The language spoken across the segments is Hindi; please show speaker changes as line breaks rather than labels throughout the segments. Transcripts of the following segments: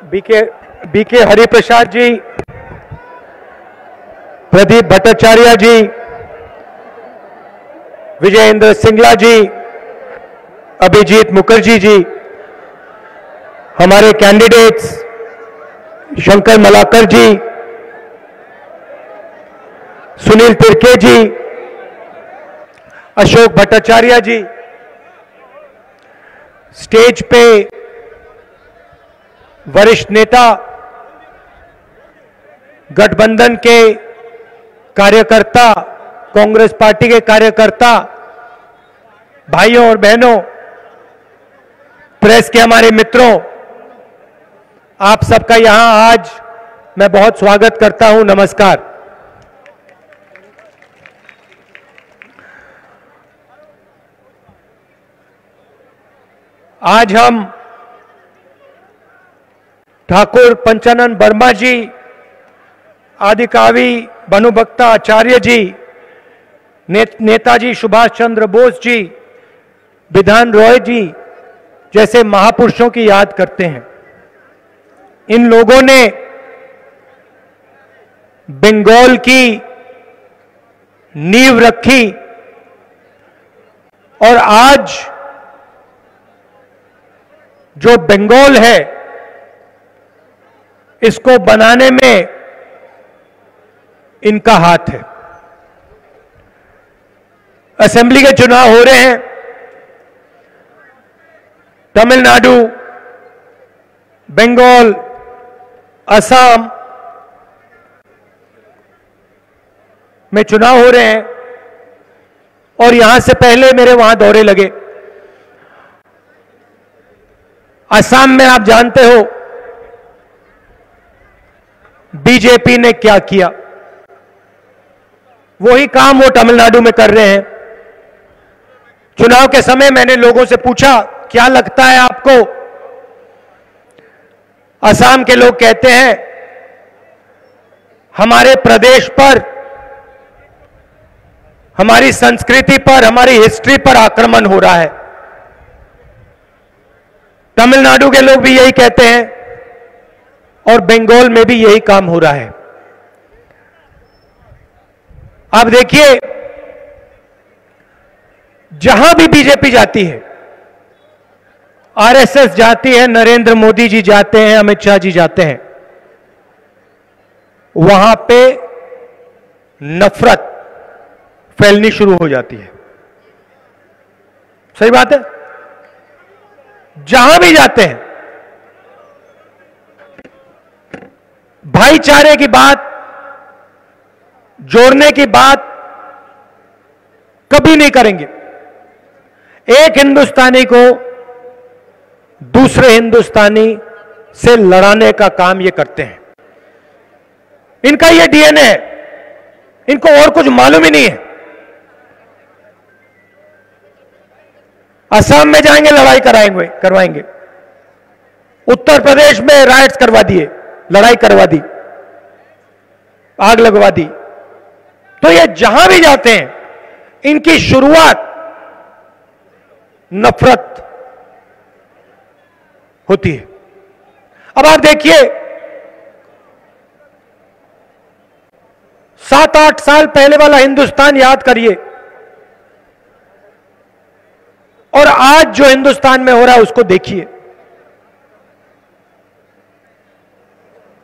बीके हरिप्रसाद जी, प्रदीप भट्टाचार्य जी, विजयेंद्र सिंगला जी, अभिजीत मुखर्जी जी, हमारे कैंडिडेट्स शंकर मलाकर जी, सुनील तिरके जी, अशोक भट्टाचार्य जी, स्टेज पे वरिष्ठ नेता, गठबंधन के कार्यकर्ता, कांग्रेस पार्टी के कार्यकर्ता, भाइयों और बहनों, प्रेस के हमारे मित्रों, आप सबका यहां आज मैं बहुत स्वागत करता हूं। नमस्कार। आज हम ठाकुर पंचानन वर्मा जी, आदिकवि भानुभक्ता आचार्य जी, नेताजी सुभाष चंद्र बोस जी, विधान रॉय जी जैसे महापुरुषों की याद करते हैं। इन लोगों ने बंगाल की नींव रखी और आज जो बंगाल है इसको बनाने में इनका हाथ है। असेंबली के चुनाव हो रहे हैं। तमिलनाडु, बंगाल, असम में चुनाव हो रहे हैं और यहां से पहले मेरे वहां दौरे लगे। असम में आप जानते हो बीजेपी ने क्या किया, वही काम वो तमिलनाडु में कर रहे हैं। चुनाव के समय मैंने लोगों से पूछा, क्या लगता है आपको? असम के लोग कहते हैं हमारे प्रदेश पर, हमारी संस्कृति पर, हमारी हिस्ट्री पर आक्रमण हो रहा है। तमिलनाडु के लोग भी यही कहते हैं और बंगाल में भी यही काम हो रहा है। आप देखिए, जहां भी बीजेपी जाती है, आरएसएस जाती है, नरेंद्र मोदी जी जाते हैं, अमित शाह जी जाते हैं, वहां पे नफरत फैलनी शुरू हो जाती है। सही बात है। जहां भी जाते हैं भाईचारे की बात, जोड़ने की बात कभी नहीं करेंगे। एक हिंदुस्तानी को दूसरे हिंदुस्तानी से लड़ाने का काम ये करते हैं। इनका ये डीएनए है, इनको और कुछ मालूम ही नहीं है। असम में जाएंगे, लड़ाई करवाएंगे। उत्तर प्रदेश में राइट्स करवा दिए, लड़ाई करवा दी, आग लगवा दी। तो ये जहां भी जाते हैं, इनकी शुरुआत नफरत होती है। अब आप देखिए, 7-8 साल पहले वाला हिंदुस्तान याद करिए और आज जो हिंदुस्तान में हो रहा है उसको देखिए।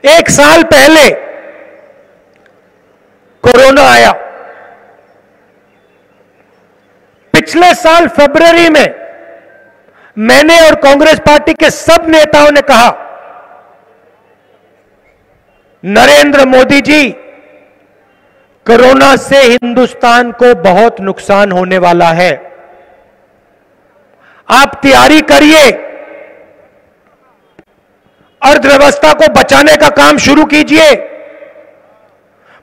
1 साल पहले कोरोना आया। पिछले साल फरवरी में मैंने और कांग्रेस पार्टी के सब नेताओं ने कहा, नरेंद्र मोदी जी, कोरोना से हिंदुस्तान को बहुत नुकसान होने वाला है, आप तैयारी करिए, अर्थव्यवस्था को बचाने का काम शुरू कीजिए,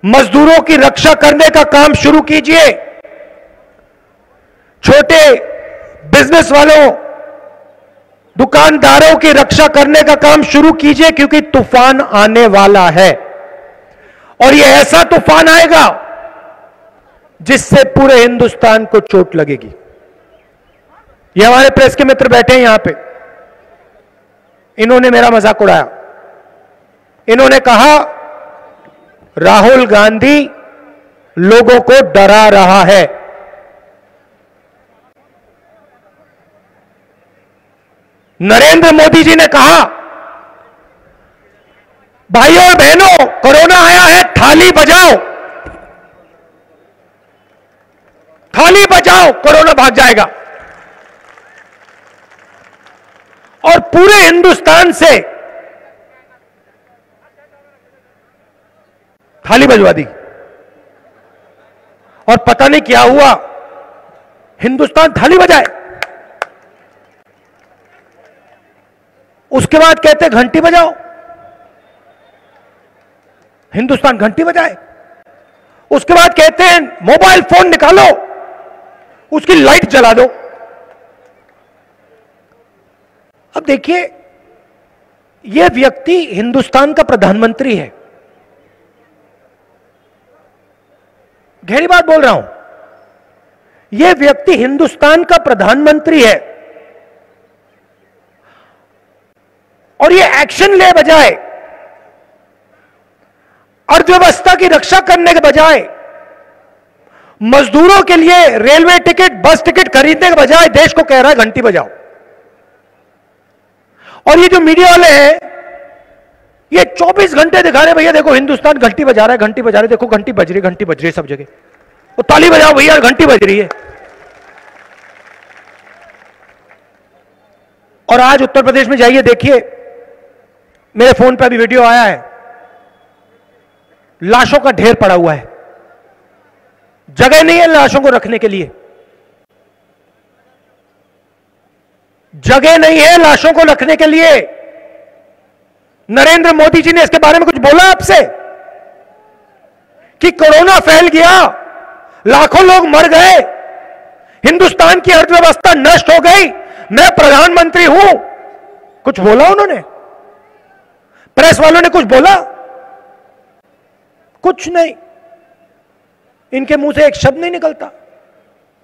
मजदूरों की रक्षा करने का काम शुरू कीजिए, छोटे बिजनेस वालों, दुकानदारों की रक्षा करने का काम शुरू कीजिए, क्योंकि तूफान आने वाला है और यह ऐसा तूफान आएगा जिससे पूरे हिंदुस्तान को चोट लगेगी। ये हमारे प्रेस के मित्र बैठे हैं यहां पे, इन्होंने मेरा मजाक उड़ाया। इन्होंने कहा राहुल गांधी लोगों को डरा रहा है। नरेंद्र मोदी जी ने कहा भाइयों और बहनों कोरोना आया है, थाली बजाओ, थाली बजाओ, कोरोना भाग जाएगा। और पूरे हिंदुस्तान से थाली बजवा दी और पता नहीं क्या हुआ, हिंदुस्तान थाली बजाए। उसके बाद कहते घंटी बजाओ, हिंदुस्तान घंटी बजाए। उसके बाद कहते हैं मोबाइल फोन निकालो, उसकी लाइट जला दो। अब देखिए, यह व्यक्ति हिंदुस्तान का प्रधानमंत्री है, गहरी बात बोल रहा हूं, यह व्यक्ति हिंदुस्तान का प्रधानमंत्री है और यह एक्शन ले बजाय, अर्थव्यवस्था की रक्षा करने के बजाय, मजदूरों के लिए रेलवे टिकट, बस टिकट खरीदने के बजाय देश को कह रहा है घंटी बजाओ। और ये जो मीडिया वाले हैं, ये 24 घंटे दिखा रहे भैया देखो हिंदुस्तान घंटी बजा रहा है, घंटी बजा रहे, देखो घंटी बज रही, घंटी बज रही है सब जगह, वो ताली बजाओ भैया, घंटी बज रही है। और आज उत्तर प्रदेश में जाइए, देखिए, मेरे फोन पर अभी वीडियो आया है, लाशों का ढेर पड़ा हुआ है, जगह नहीं है लाशों को रखने के लिए, जगह नहीं है लाशों को रखने के लिए। नरेंद्र मोदी जी ने इसके बारे में कुछ बोला आपसे कि कोरोना फैल गया, लाखों लोग मर गए, हिंदुस्तान की अर्थव्यवस्था नष्ट हो गई, मैं प्रधानमंत्री हूं? कुछ बोला उन्होंने? प्रेस वालों ने कुछ बोला? कुछ नहीं, इनके मुंह से एक शब्द नहीं निकलता।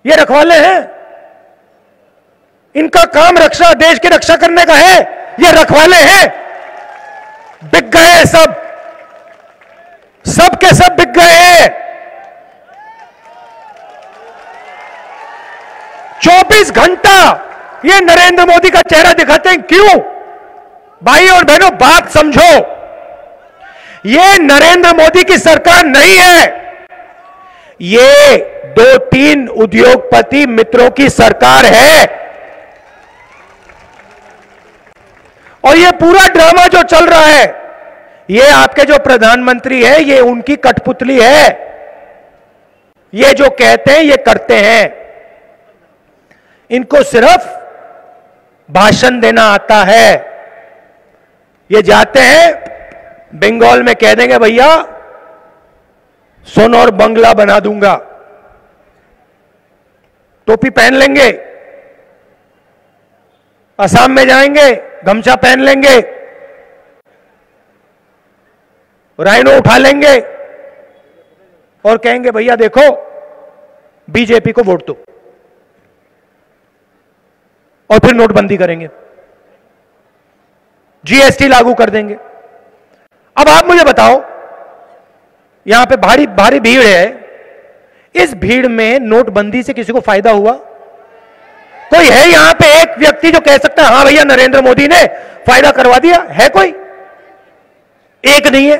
ये रखवाले हैं, इनका काम रक्षा, देश की रक्षा करने का है, ये रखवाले हैं। बिक गए सब, सब के सब बिक गए। 24 घंटा ये नरेंद्र मोदी का चेहरा दिखाते हैं, क्यों? भाई और बहनों, बात समझो, ये नरेंद्र मोदी की सरकार नहीं है, ये 2-3 उद्योगपति मित्रों की सरकार है। और ये पूरा ड्रामा जो चल रहा है, ये आपके जो प्रधानमंत्री है, ये उनकी कठपुतली है, ये जो कहते हैं ये करते हैं। इनको सिर्फ भाषण देना आता है। ये जाते हैं बंगाल में, कह देंगे भैया सोना और बंगला बना दूंगा, टोपी पहन लेंगे, असम में जाएंगे गमछा पहन लेंगे, राइनो उठा लेंगे और कहेंगे भैया देखो बीजेपी को वोट दो, और फिर नोटबंदी करेंगे, जीएसटी लागू कर देंगे। अब आप मुझे बताओ, यहां पे भारी भारी भीड़ है, इस भीड़ में नोटबंदी से किसी को फायदा हुआ? कोई है यहां पे एक व्यक्ति जो कह सकता है हां भैया नरेंद्र मोदी ने फायदा करवा दिया? है कोई? एक नहीं है।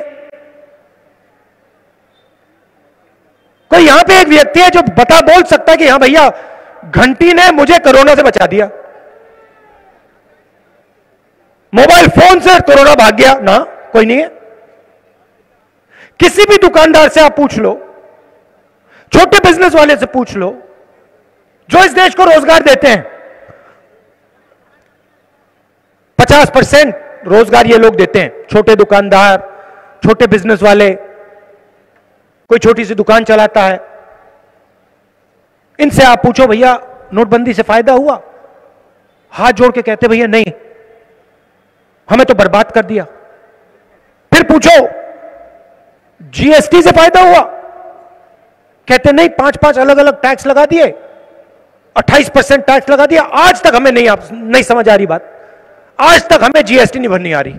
कोई यहां पे एक व्यक्ति है जो बोल सकता है कि हां भैया घंटी ने मुझे कोरोना से बचा दिया, मोबाइल फोन से कोरोना भाग गया? ना, कोई नहीं है। किसी भी दुकानदार से आप पूछ लो, छोटे बिजनेस वाले से पूछ लो, जो इस देश को रोजगार देते हैं, 50% रोजगार ये लोग देते हैं, छोटे दुकानदार, छोटे बिजनेस वाले, कोई छोटी सी दुकान चलाता है, इनसे आप पूछो भैया नोटबंदी से फायदा हुआ? हाथ जोड़ के कहते भैया नहीं, हमें तो बर्बाद कर दिया। फिर पूछो जीएसटी से फायदा हुआ? कहते नहीं, 5-5 अलग अलग टैक्स लगा दिए, 28% टैक्स लगा दिया, आज तक हमें नहीं समझ आ रही बात, आज तक हमें जीएसटी नहीं भरनी आ रही।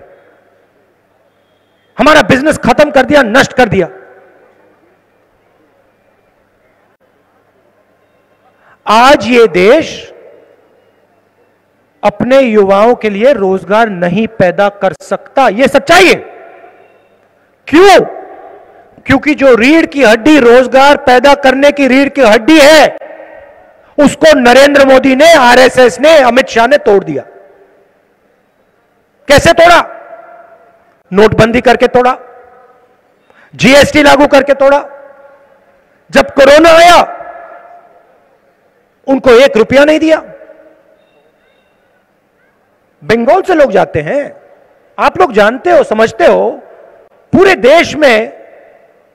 हमारा बिजनेस खत्म कर दिया, नष्ट कर दिया। आज ये देश अपने युवाओं के लिए रोजगार नहीं पैदा कर सकता, यह सच्चाई है। क्यों? क्योंकि जो रीढ़ की हड्डी रोजगार पैदा करने की रीढ़ की हड्डी है, उसको नरेंद्र मोदी ने, आरएसएस ने, अमित शाह ने तोड़ दिया। कैसे तोड़ा? नोटबंदी करके तोड़ा, जीएसटी लागू करके तोड़ा। जब कोरोना आया, उनको 1 रुपया नहीं दिया। बंगाल से लोग जाते हैं, आप लोग जानते हो, समझते हो, पूरे देश में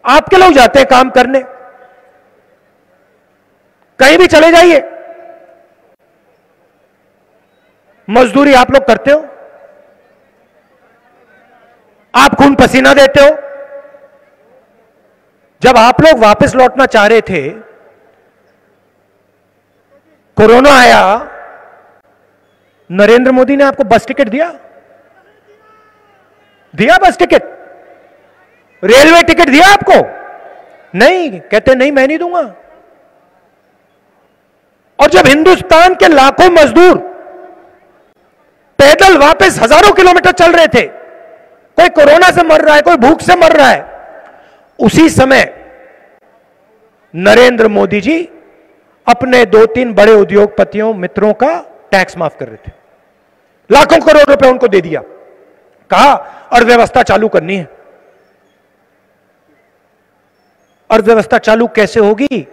आपके लोग जाते हैं काम करने। कहीं भी चले जाइए, मजदूरी आप लोग करते हो, आप खून पसीना देते हो। जब आप लोग वापस लौटना चाह रहे थे, कोरोना आया, नरेंद्र मोदी ने आपको बस टिकट दिया? दिया बस टिकट? रेलवे टिकट दिया आपको? नहीं, कहते नहीं मैं नहीं दूंगा। और जब हिंदुस्तान के लाखों मजदूर पैदल वापस हजारों किलोमीटर चल रहे थे, कोई कोरोना से मर रहा है, कोई भूख से मर रहा है, उसी समय नरेंद्र मोदी जी अपने 2-3 बड़े उद्योगपतियों मित्रों का टैक्स माफ कर रहे थे। लाखों करोड़ रुपए उनको दे दिया, कहा अर्थव्यवस्था चालू करनी है। अर्थव्यवस्था चालू कैसे होगी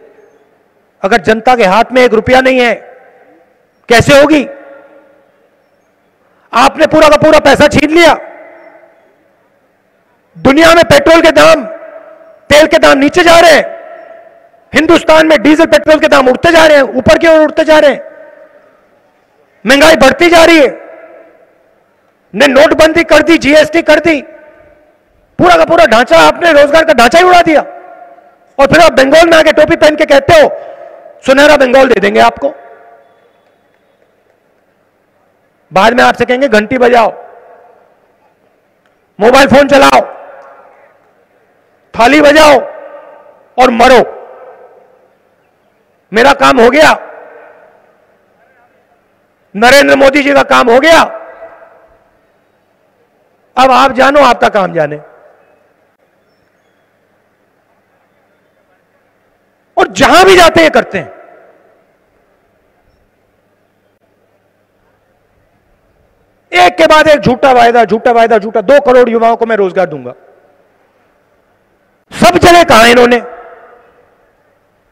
अगर जनता के हाथ में 1 रुपया नहीं है? कैसे होगी? आपने पूरा का पूरा पैसा छीन लिया। दुनिया में पेट्रोल के दाम, तेल के दाम नीचे जा रहे हैं, हिंदुस्तान में डीजल पेट्रोल के दाम उड़ते जा रहे हैं, ऊपर की ओर उड़ते जा रहे हैं, महंगाई बढ़ती जा रही है। ने नोटबंदी कर दी, जीएसटी कर दी, पूरा का पूरा ढांचा, आपने रोजगार का ढांचा ही उड़ा दिया। और फिर आप बंगाल में आके टोपी पहन के कहते हो सुनहरा बंगाल दे देंगे आपको। बाद में आपसे कहेंगे घंटी बजाओ, मोबाइल फोन चलाओ, थाली बजाओ और मरो। मेरा काम हो गया, नरेंद्र मोदी जी का काम हो गया, अब आप जानो, आपका काम जाने। और जहां भी जाते हैं करते हैं। एक के बाद एक झूठा वायदा, झूठा वायदा, झूठा। 2 करोड़ युवाओं को मैं रोजगार दूंगा। सब जगह कहा इन्होंने?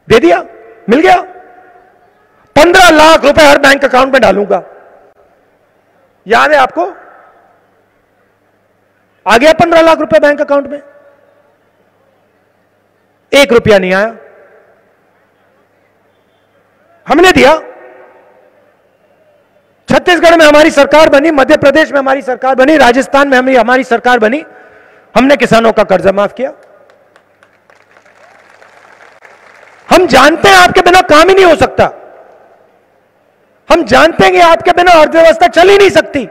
दे दिया, मिल गया। 15 लाख रुपए हर बैंक अकाउंट में डालूंगा। याद है आपको? आ गया 15 लाख रुपए बैंक अकाउंट में, 1 रुपया नहीं आया। हमने दिया। छत्तीसगढ़ में हमारी सरकार बनी, मध्य प्रदेश में हमारी सरकार बनी, राजस्थान में हमारी सरकार बनी, हमने किसानों का कर्जा माफ किया। हम जानते हैं आपके बिना काम ही नहीं हो सकता। हम जानते हैं कि आपके बिना अर्थव्यवस्था चल ही नहीं सकती,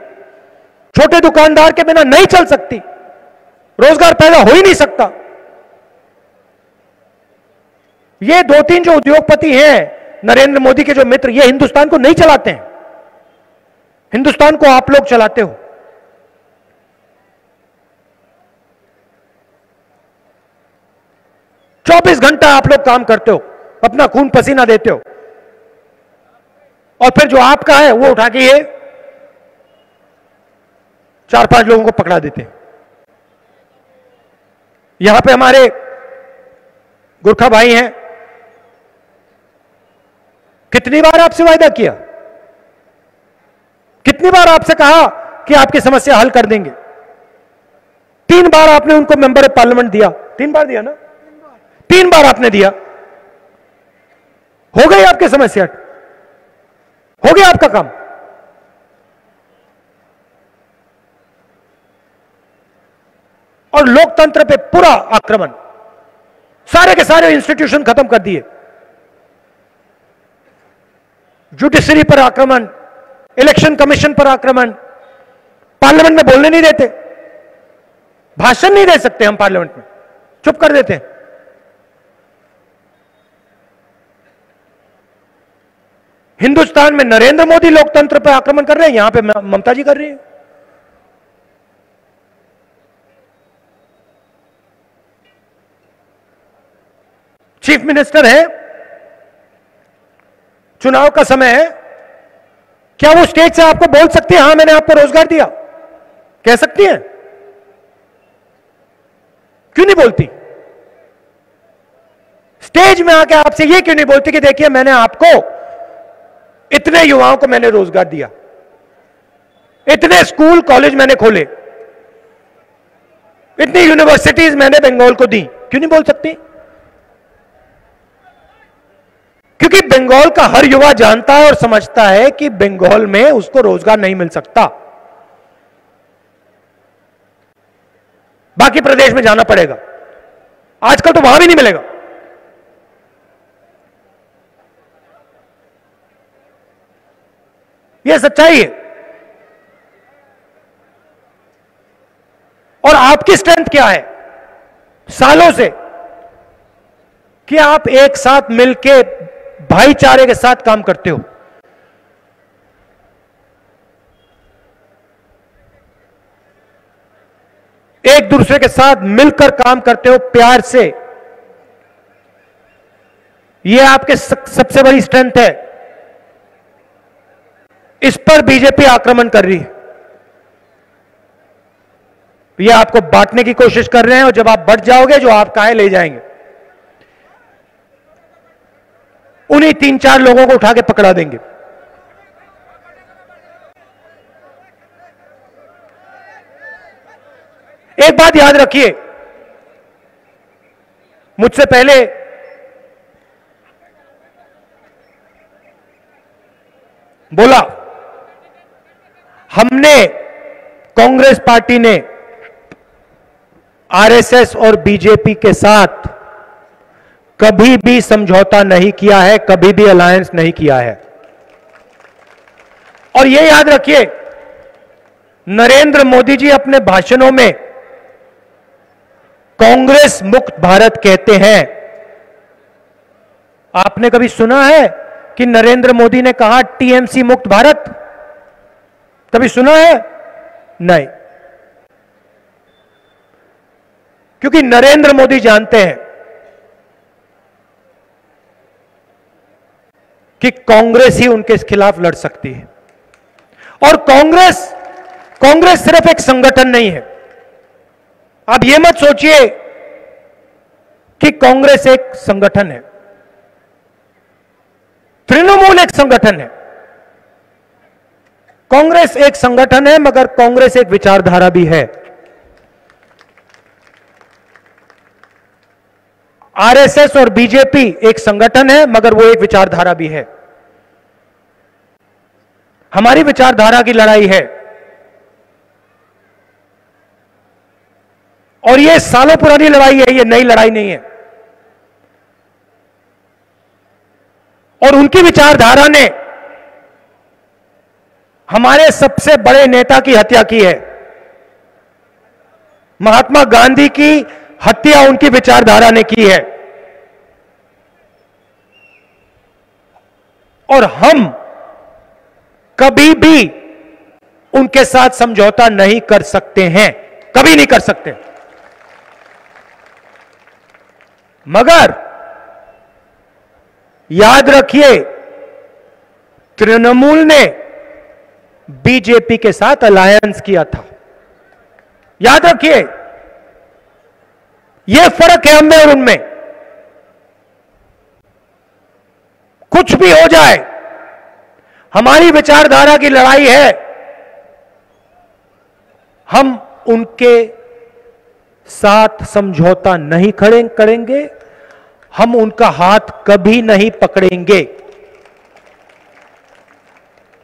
छोटे दुकानदार के बिना नहीं चल सकती, रोजगार पैदा हो ही नहीं सकता। ये 2-3 जो उद्योगपति हैं, नरेंद्र मोदी के जो मित्र, ये हिंदुस्तान को नहीं चलाते हैं। हिंदुस्तान को आप लोग चलाते हो। चौबीस घंटा आप लोग काम करते हो, अपना खून पसीना देते हो, और फिर जो आपका है वो उठा के ये 4-5 लोगों को पकड़ा देते हैं। यहां पे हमारे गुरखा भाई हैं, कितनी बार आपसे वायदा किया, कितनी बार आपसे कहा कि आपकी समस्या हल कर देंगे। 3 बार आपने उनको मेंबर ऑफ पार्लियामेंट दिया। 3 बार दिया ना? 3 बार आपने दिया। हो गई आपकी समस्या, हो गया आपका काम। और लोकतंत्र पे पूरा आक्रमण, सारे के सारे इंस्टीट्यूशन खत्म कर दिए। जुडिशरी पर आक्रमण, इलेक्शन कमीशन पर आक्रमण, पार्लियामेंट में बोलने नहीं देते। भाषण नहीं दे सकते हम पार्लियामेंट में, चुप कर देते हैं। हिंदुस्तान में नरेंद्र मोदी लोकतंत्र पर आक्रमण कर रहे हैं, यहां पे ममता जी कर रही है। चीफ मिनिस्टर है, चुनाव का समय है, क्या वो स्टेज से आपको बोल सकती है हां मैंने आपको रोजगार दिया? कह सकती है? क्यों नहीं बोलती? स्टेज में आके आपसे ये क्यों नहीं बोलती कि देखिए मैंने आपको इतने युवाओं को मैंने रोजगार दिया, इतने स्कूल कॉलेज मैंने खोले, इतनी यूनिवर्सिटीज मैंने बंगाल को दी? क्यों नहीं बोल सकती? क्योंकि बंगाल का हर युवा जानता है और समझता है कि बंगाल में उसको रोजगार नहीं मिल सकता, बाकी प्रदेश में जाना पड़ेगा। आजकल तो वहां भी नहीं मिलेगा। यह सच्चाई है। और आपकी स्ट्रेंथ क्या है सालों से कि आप एक साथ मिलके भाईचारे के साथ काम करते हो। एक दूसरे के साथ मिलकर काम करते हो प्यार से। यह आपके सबसे बड़ी स्ट्रेंथ है। इस पर बीजेपी आक्रमण कर रही है। यह आपको बांटने की कोशिश कर रहे हैं और जब आप बढ़ जाओगे जो आपका है ले जाएंगे। उन्हीं 3-4 लोगों को उठा के पकड़ा देंगे। एक बात याद रखिए, मुझसे पहले बोला, हमने कांग्रेस पार्टी ने आरएसएस और बीजेपी के साथ कभी भी समझौता नहीं किया है, कभी भी अलायंस नहीं किया है। और यह याद रखिए, नरेंद्र मोदी जी अपने भाषणों में कांग्रेस मुक्त भारत कहते हैं। आपने कभी सुना है कि नरेंद्र मोदी ने कहा टीएमसी मुक्त भारत? कभी सुना है? नहीं। क्योंकि नरेंद्र मोदी जानते हैं कि कांग्रेस ही उनके खिलाफ लड़ सकती है। और कांग्रेस सिर्फ एक संगठन नहीं है। आप यह मत सोचिए कि कांग्रेस एक संगठन है, तृणमूल एक संगठन है। कांग्रेस एक संगठन है मगर कांग्रेस एक विचारधारा भी है। आरएसएस और बीजेपी एक संगठन है मगर वो एक विचारधारा भी है। हमारी विचारधारा की लड़ाई है और ये सालों पुरानी लड़ाई है, ये नई लड़ाई नहीं है। और उनकी विचारधारा ने हमारे सबसे बड़े नेता की हत्या की है। महात्मा गांधी की हत्या उनकी विचारधारा ने की है। और हम कभी भी उनके साथ समझौता नहीं कर सकते हैं, कभी नहीं कर सकते। मगर याद रखिए, तृणमूल ने बीजेपी के साथ अलायंस किया था। याद रखिए, यह फर्क है हमें और उनमें। कुछ भी हो जाए, हमारी विचारधारा की लड़ाई है। हम उनके साथ समझौता नहीं करेंगे, हम उनका हाथ कभी नहीं पकड़ेंगे।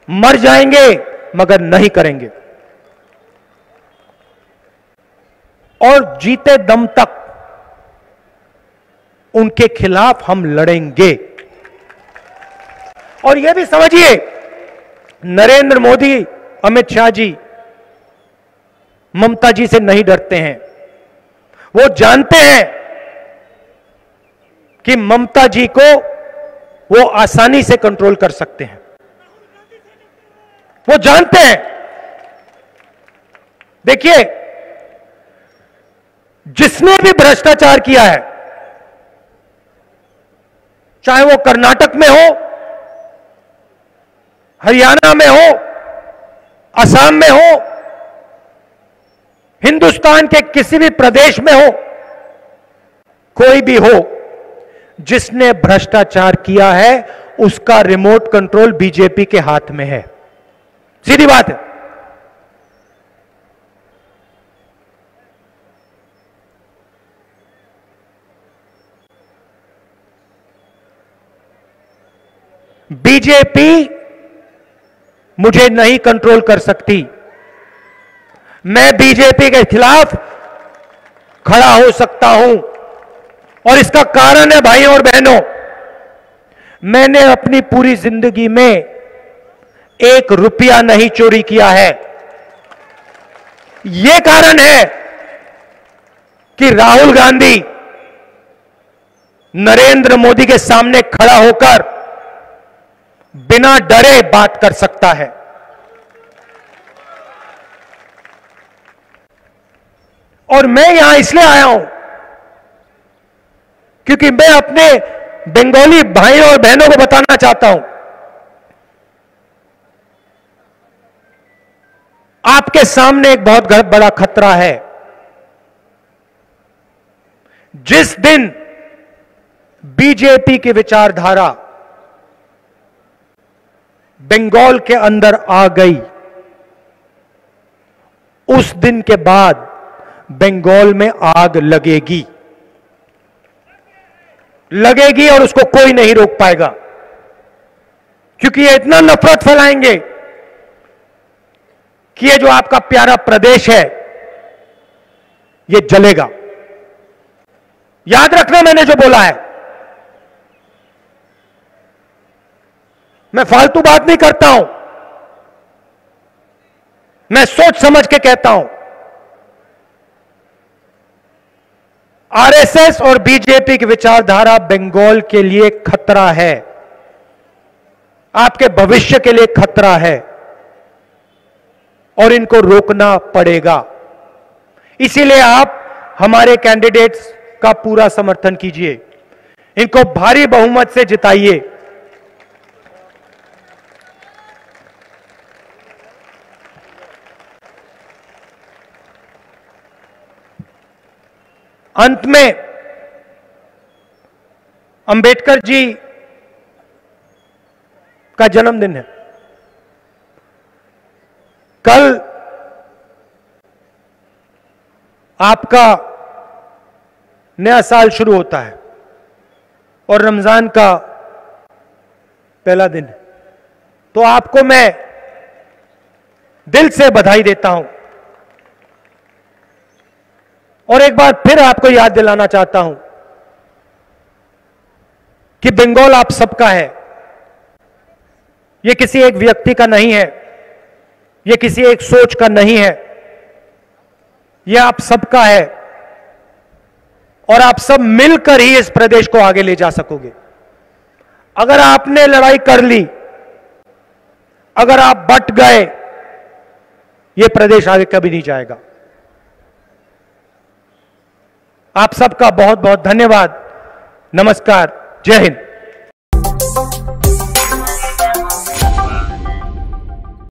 मर जाएंगे मगर नहीं करेंगे। और जीते दम तक उनके खिलाफ हम लड़ेंगे। और यह भी समझिए, नरेंद्र मोदी, अमित शाह जी ममता जी से नहीं डरते हैं। वो जानते हैं कि ममता जी को वो आसानी से कंट्रोल कर सकते हैं। वो जानते हैं। देखिए, जिसने भी भ्रष्टाचार किया है, चाहे वो कर्नाटक में हो, हरियाणा में हो, असम में हो, हिंदुस्तान के किसी भी प्रदेश में हो, कोई भी हो, जिसने भ्रष्टाचार किया है उसका रिमोट कंट्रोल बीजेपी के हाथ में है। सीधी बात है। बीजेपी मुझे नहीं कंट्रोल कर सकती। मैं बीजेपी के खिलाफ खड़ा हो सकता हूं, और इसका कारण है भाइयों और बहनों, मैंने अपनी पूरी जिंदगी में 1 रुपया नहीं चोरी किया है। यह कारण है कि राहुल गांधी नरेंद्र मोदी के सामने खड़ा होकर बिना डरे बात कर सकता है। और मैं यहां इसलिए आया हूं क्योंकि मैं अपने बंगाली भाइयों और बहनों को बताना चाहता हूं, आपके सामने एक बहुत बड़ा खतरा है। जिस दिन बीजेपी की विचारधारा बंगाल के अंदर आ गई, उस दिन के बाद बंगाल में आग लगेगी और उसको कोई नहीं रोक पाएगा, क्योंकि ये इतना नफरत फैलाएंगे कि ये जो आपका प्यारा प्रदेश है ये जलेगा। याद रखना मैंने जो बोला है, मैं फालतू बात नहीं करता हूं, मैं सोच समझ के कहता हूं। आरएसएस और बीजेपी की विचारधारा बंगाल के लिए खतरा है, आपके भविष्य के लिए खतरा है, और इनको रोकना पड़ेगा। इसीलिए आप हमारे कैंडिडेट्स का पूरा समर्थन कीजिए, इनको भारी बहुमत से जिताइए। अंत में अंबेडकर जी का जन्मदिन है। कल आपका नया साल शुरू होता है और रमजान का पहला दिन है, तो आपको मैं दिल से बधाई देता हूं, और एक बार फिर आपको याद दिलाना चाहता हूं कि बंगाल आप सबका है। यह किसी एक व्यक्ति का नहीं है, यह किसी एक सोच का नहीं है, यह आप सबका है, और आप सब मिलकर ही इस प्रदेश को आगे ले जा सकोगे। अगर आपने लड़ाई कर ली, अगर आप बट गए, यह प्रदेश आगे कभी नहीं जाएगा। आप सबका बहुत बहुत धन्यवाद। नमस्कार। जय हिंद।